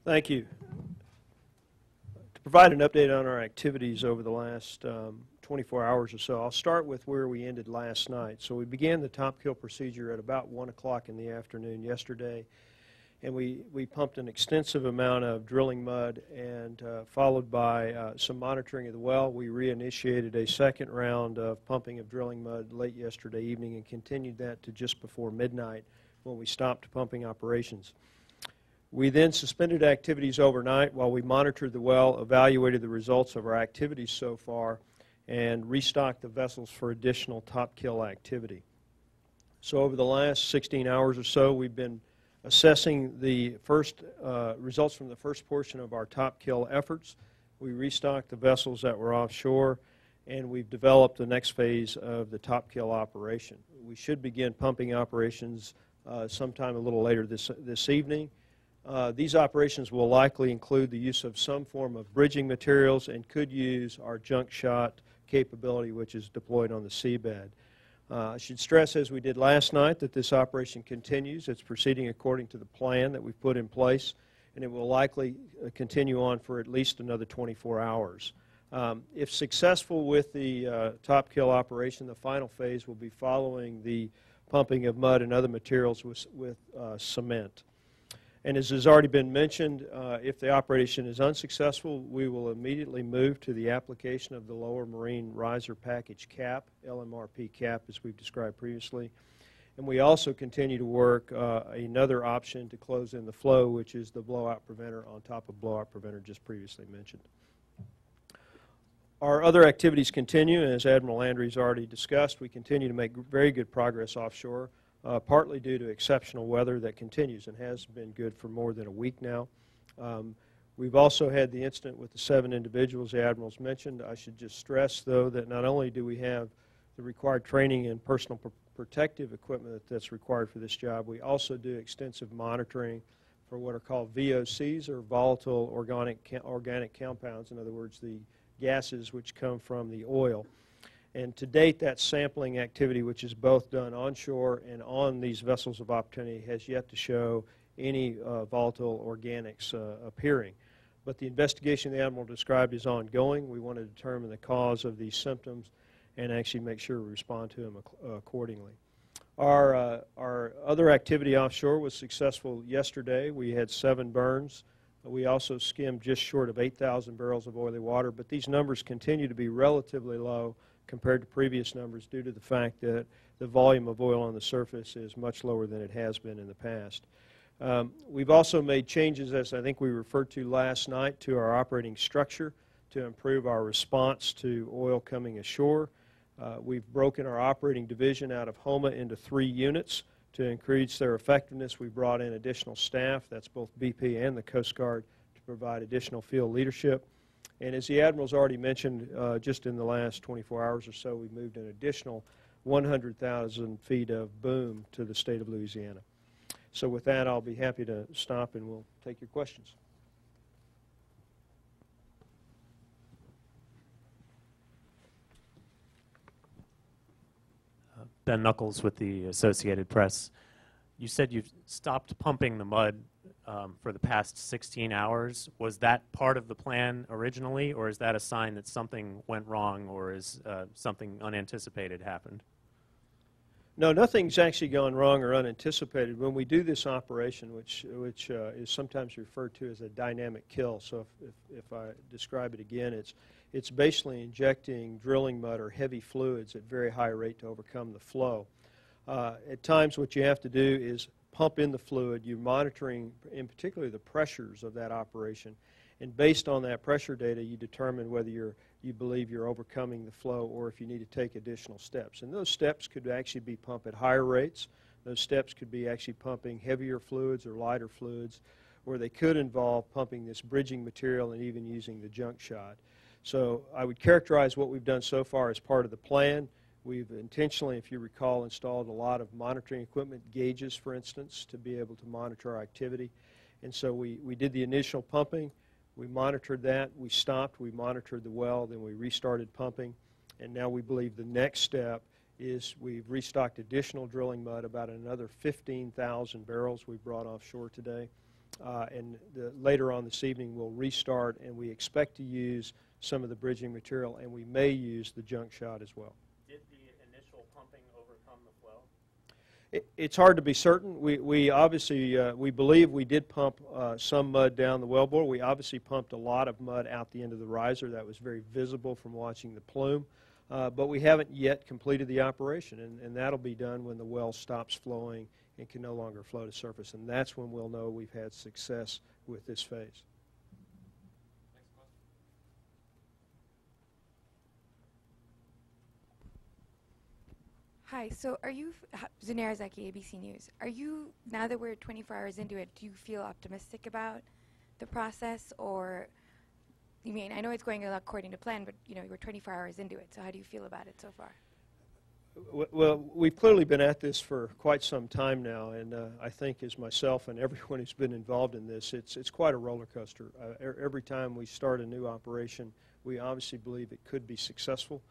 Thank you. To provide an update on our activities over the last 24 hours or so, I'll start with where we ended last night. So we began the top kill procedure at about 1 o'clock in the afternoon yesterday, and we pumped an extensive amount of drilling mud, and followed by some monitoring of the well. We reinitiated a second round of pumping of drilling mud late yesterday evening and continued that to just before midnight when we stopped pumping operations. We then suspended activities overnight while we monitored the well, evaluated the results of our activities so far, and restocked the vessels for additional top kill activity. So over the last 16 hours or so, we've been assessing the first results from the first portion of our top kill efforts. We restocked the vessels that were offshore, and we've developed the next phase of the top kill operation. We should begin pumping operations sometime a little later this evening. These operations will likely include the use of some form of bridging materials and could use our junk shot capability, which is deployed on the seabed. I should stress, as we did last night, that this operation continues. It's proceeding according to the plan that we've put in place, and it will likely continue on for at least another 24 hours. If successful with the top kill operation, the final phase will be following the pumping of mud and other materials with cement. And as has already been mentioned, if the operation is unsuccessful, we will immediately move to the application of the lower marine riser package cap, LMRP cap, as we've described previously. And we also continue to work another option to close in the flow, which is the blowout preventer on top of blowout preventer just previously mentioned. Our other activities continue, and as Admiral Landry's already discussed, we continue to make very good progress offshore. Partly due to exceptional weather that continues and has been good for more than a week now. We've also had the incident with the 7 individuals the Admiral's mentioned. I should just stress, though, that not only do we have the required training and personal protective equipment that's required for this job, we also do extensive monitoring for what are called VOCs, or volatile organic compounds, in other words, the gases which come from the oil. And to date, that sampling activity, which is both done onshore and on these vessels of opportunity, has yet to show any volatile organics appearing. But the investigation the Admiral described is ongoing. We want to determine the cause of these symptoms and actually make sure we respond to them accordingly. Our other activity offshore was successful yesterday. We had 7 burns. We also skimmed just short of 8,000 barrels of oily water, but these numbers continue to be relatively low compared to previous numbers due to the fact that the volume of oil on the surface is much lower than it has been in the past. We've also made changes, as I think we referred to last night, to our operating structure to improve our response to oil coming ashore. We've broken our operating division out of Homa into 3 units to increase their effectiveness. We brought in additional staff, that's both BP and the Coast Guard, to provide additional field leadership. And as the Admiral's already mentioned, just in the last 24 hours or so, we moved an additional 100,000 feet of boom to the state of Louisiana. So with that, I'll be happy to stop and we'll take your questions. Ben Knuckles with the Associated Press. You said you've stopped pumping the mud for the past 16 hours. Was that part of the plan originally, or is that a sign that something went wrong, or is something unanticipated happened? No, nothing's actually gone wrong or unanticipated. When we do this operation, which is sometimes referred to as a dynamic kill, so if I describe it again, it's basically injecting drilling mud or heavy fluids at very high rate to overcome the flow. At times what you have to do is pump in the fluid. You're monitoring, in particular, the pressures of that operation. And based on that pressure data, you determine whether you believe you're overcoming the flow or if you need to take additional steps. And those steps could actually be pumped at higher rates. Those steps could be actually pumping heavier fluids or lighter fluids, or they could involve pumping this bridging material and even using the junk shot. So I would characterize what we've done so far as part of the plan. We've intentionally, if you recall, installed a lot of monitoring equipment, gauges, for instance, to be able to monitor our activity. And so we did the initial pumping. We monitored that. We stopped. We monitored the well. Then we restarted pumping. And now we believe the next step is we've restocked additional drilling mud, about another 15,000 barrels we brought offshore today. And later on this evening, we'll restart, and we expect to use some of the bridging material, and we may use the junk shot as well. Did the initial pumping overcome the flow? It's hard to be certain. We obviously, we believe we did pump some mud down the wellbore. We obviously pumped a lot of mud out the end of the riser. That was very visible from watching the plume. But we haven't yet completed the operation, and that'll be done when the well stops flowing and can no longer flow to surface. And that's when we'll know we've had success with this phase. Hi, so are you, Zunaira Zaki, ABC News. Are you, now that we're 24 hours into it, do you feel optimistic about the process? Or, I mean, I know it's going according to plan, but you know, we're 24 hours into it, so how do you feel about it so far? Well, we've clearly been at this for quite some time now, and I think as myself and everyone who's been involved in this, it's quite a roller coaster. Every time we start a new operation, we obviously believe it could be successful.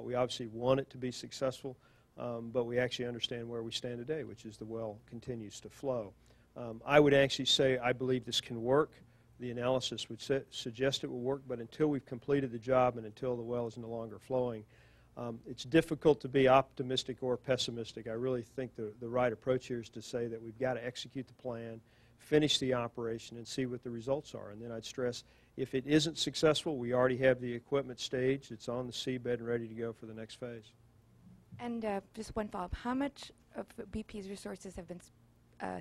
We obviously want it to be successful. But we actually understand where we stand today, which is the well continues to flow. I would actually say I believe this can work. The analysis would suggest it will work, but until we've completed the job and until the well is no longer flowing, it's difficult to be optimistic or pessimistic. I really think the right approach here is to say that we've got to execute the plan, finish the operation, and see what the results are. And then I'd stress, if it isn't successful, we already have the equipment staged. It's on the seabed and ready to go for the next phase. And just one follow-up, how much of BP's resources have been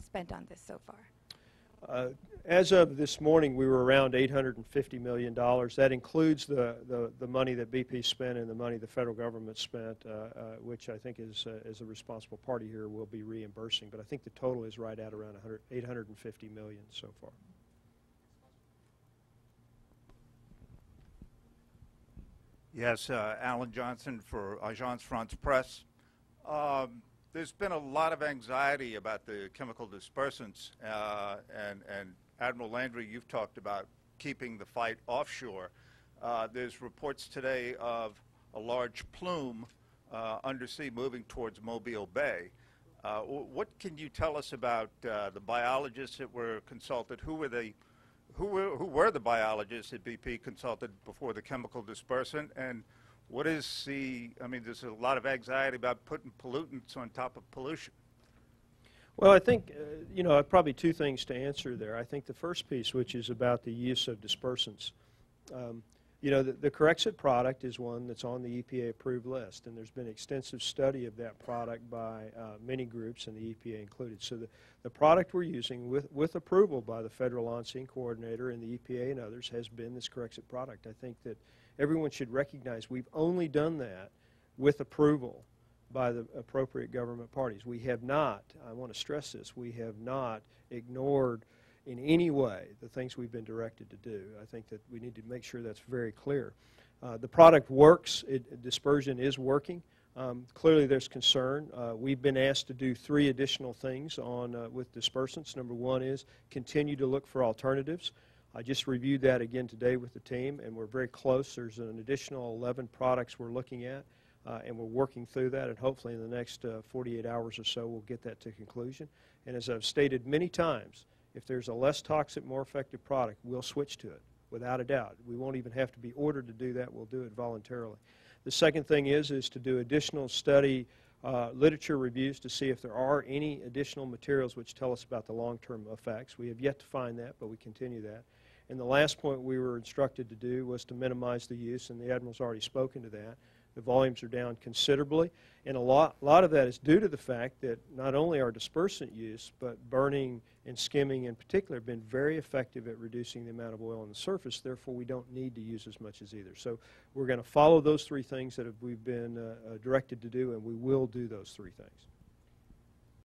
spent on this so far? As of this morning, we were around $850 million. That includes the money that BP spent and the money the federal government spent, which I think is, as a responsible party here, will be reimbursing. But I think the total is right at around $850 million so far. Yes, Alan Johnson for Agence France Presse. There's been a lot of anxiety about the chemical dispersants, and Admiral Landry, you've talked about keeping the fight offshore. There's reports today of a large plume undersea moving towards Mobile Bay. What can you tell us about the biologists that were consulted? Who were the biologists that BP consulted before the chemical dispersant, and what is I mean, there's a lot of anxiety about putting pollutants on top of pollution. Well, I think, you know, probably two things to answer there. I think the first piece, which is about the use of dispersants. You know, the Corexit product is one that's on the EPA approved list, and there's been extensive study of that product by many groups, and the EPA included. So the product we're using with approval by the Federal On-Scene Coordinator and the EPA and others has been this Corexit product. I think that everyone should recognize we've only done that with approval by the appropriate government parties. We have not, I want to stress this, we have not ignored in any way the things we've been directed to do. I think that we need to make sure that's very clear. The product works. Dispersion is working. Clearly there's concern. We've been asked to do 3 additional things with dispersants. Number one is continue to look for alternatives. I just reviewed that again today with the team, and we're very close. There's an additional 11 products we're looking at, and we're working through that, and hopefully in the next 48 hours or so we'll get that to conclusion. And as I've stated many times, if there's a less toxic, more effective product, we'll switch to it, without a doubt. We won't even have to be ordered to do that. We'll do it voluntarily. The second thing is to do additional study literature reviews to see if there are any additional materials which tell us about the long-term effects. We have yet to find that, but we continue that. And the last point we were instructed to do was to minimize the use, and the Admiral's already spoken to that. The volumes are down considerably, and a lot of that is due to the fact that not only our dispersant use, but burning and skimming in particular have been very effective at reducing the amount of oil on the surface. Therefore, we don't need to use as much as either. So we're going to follow those 3 things that we've been directed to do, and we will do those 3 things.